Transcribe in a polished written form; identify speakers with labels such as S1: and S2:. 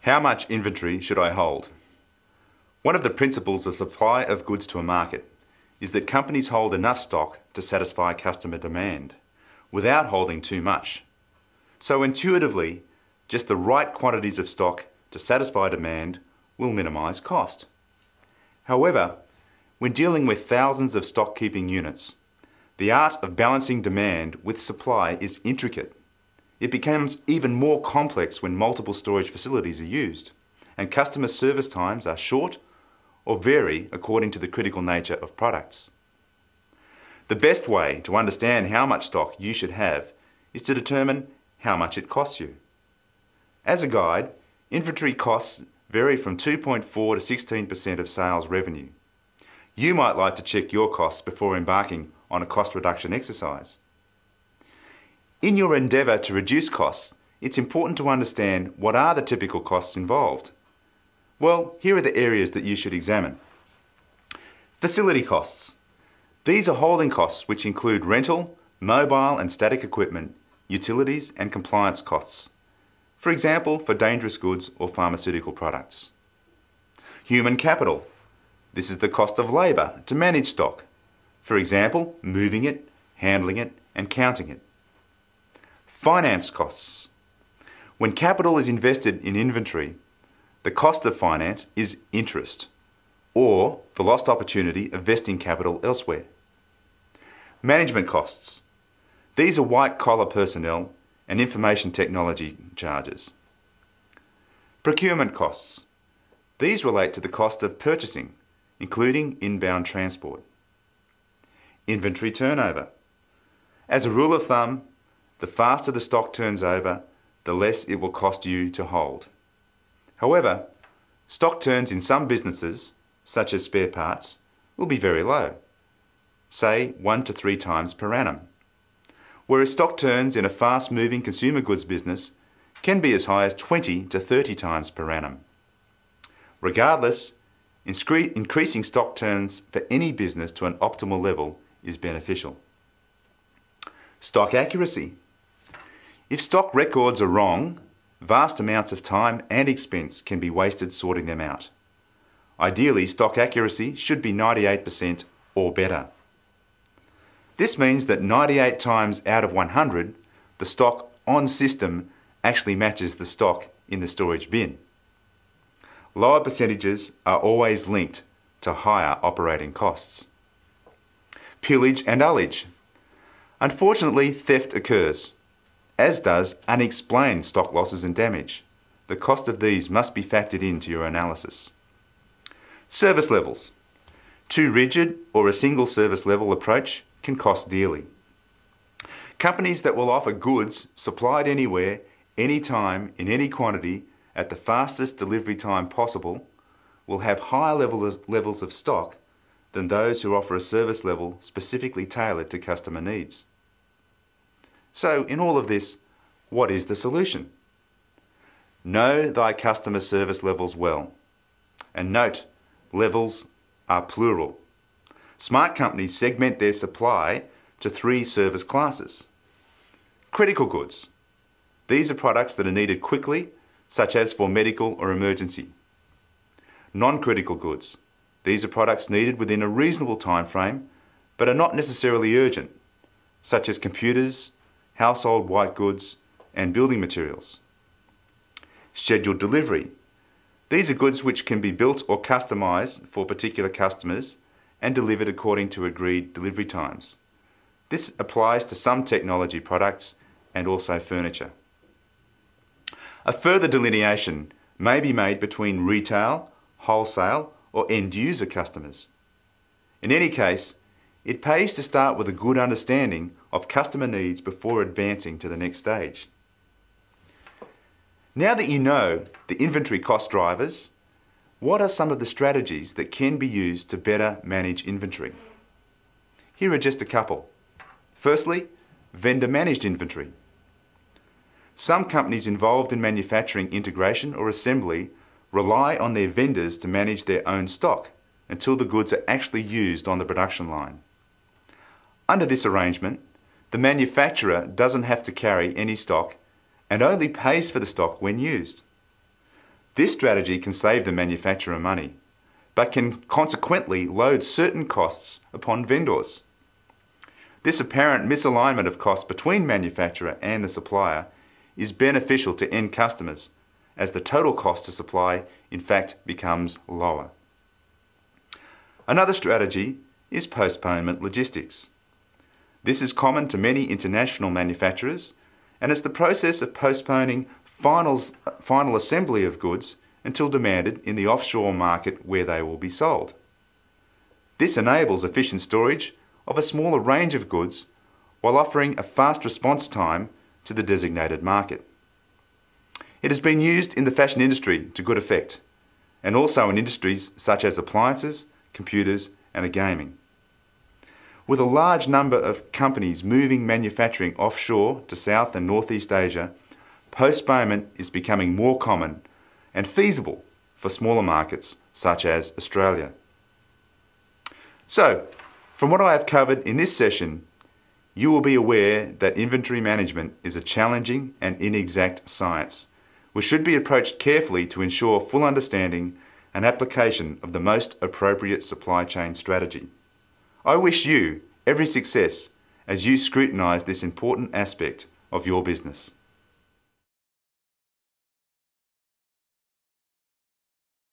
S1: How much inventory should I hold? One of the principles of supply of goods to a market is that companies hold enough stock to satisfy customer demand without holding too much. So intuitively, just the right quantities of stock to satisfy demand will minimise cost. However, when dealing with thousands of stock keeping units, the art of balancing demand with supply is intricate. It becomes even more complex when multiple storage facilities are used, and customer service times are short or vary according to the critical nature of products. The best way to understand how much stock you should have is to determine how much it costs you. As a guide, inventory costs vary from 2.4 to 16% of sales revenue. You might like to check your costs before embarking on a cost reduction exercise. In your endeavour to reduce costs, it's important to understand what are the typical costs involved. Well, here are the areas that you should examine. Facility costs. These are holding costs which include rental, mobile and static equipment, utilities and compliance costs. For example, for dangerous goods or pharmaceutical products. Human capital. This is the cost of labour to manage stock. For example, moving it, handling it and counting it. Finance costs. When capital is invested in inventory, the cost of finance is interest, or the lost opportunity of vesting capital elsewhere. Management costs. These are white-collar personnel and information technology charges. Procurement costs. These relate to the cost of purchasing, including inbound transport. Inventory turnover. As a rule of thumb, the faster the stock turns over, the less it will cost you to hold. However, stock turns in some businesses, such as spare parts, will be very low, say 1 to 3 times per annum, whereas stock turns in a fast-moving consumer goods business can be as high as 20 to 30 times per annum. Regardless, increasing stock turns for any business to an optimal level is beneficial. Stock accuracy. If stock records are wrong, vast amounts of time and expense can be wasted sorting them out. Ideally, stock accuracy should be 98% or better. This means that 98 times out of 100, the stock on system actually matches the stock in the storage bin. Lower percentages are always linked to higher operating costs. Pillage and ullage. Unfortunately, theft occurs, as does unexplained stock losses and damage. The cost of these must be factored into your analysis. Service levels. Too rigid or a single service level approach can cost dearly. Companies that will offer goods supplied anywhere, anytime, in any quantity, at the fastest delivery time possible, will have higher levels of stock than those who offer a service level specifically tailored to customer needs. So, in all of this, what is the solution? Know thy customer service levels well. And note, levels are plural. Smart companies segment their supply to 3 service classes. Critical goods. These are products that are needed quickly, such as for medical or emergency. Non-critical goods. These are products needed within a reasonable time frame, but are not necessarily urgent, such as computers, household white goods, and building materials. Scheduled delivery. These are goods which can be built or customised for particular customers and delivered according to agreed delivery times. This applies to some technology products and also furniture. A further delineation may be made between retail, wholesale, or end-user customers. In any case, it pays to start with a good understanding of customer needs before advancing to the next stage. Now that you know the inventory cost drivers, what are some of the strategies that can be used to better manage inventory? Here are just a couple. Firstly, vendor-managed inventory. Some companies involved in manufacturing integration or assembly rely on their vendors to manage their own stock until the goods are actually used on the production line. Under this arrangement, the manufacturer doesn't have to carry any stock and only pays for the stock when used. This strategy can save the manufacturer money, but can consequently load certain costs upon vendors. This apparent misalignment of costs between manufacturer and the supplier is beneficial to end customers, as the total cost to supply in fact becomes lower. Another strategy is postponement logistics. This is common to many international manufacturers, and it's the process of postponing final assembly of goods until demanded in the offshore market where they will be sold. This enables efficient storage of a smaller range of goods while offering a fast response time to the designated market. It has been used in the fashion industry to good effect, and also in industries such as appliances, computers, and gaming. With a large number of companies moving manufacturing offshore to South and Northeast Asia, postponement is becoming more common and feasible for smaller markets such as Australia. So, from what I have covered in this session, you will be aware that inventory management is a challenging and inexact science, which should be approached carefully to ensure full understanding and application of the most appropriate supply chain strategy. I wish you every success as you scrutinise this important aspect of your business.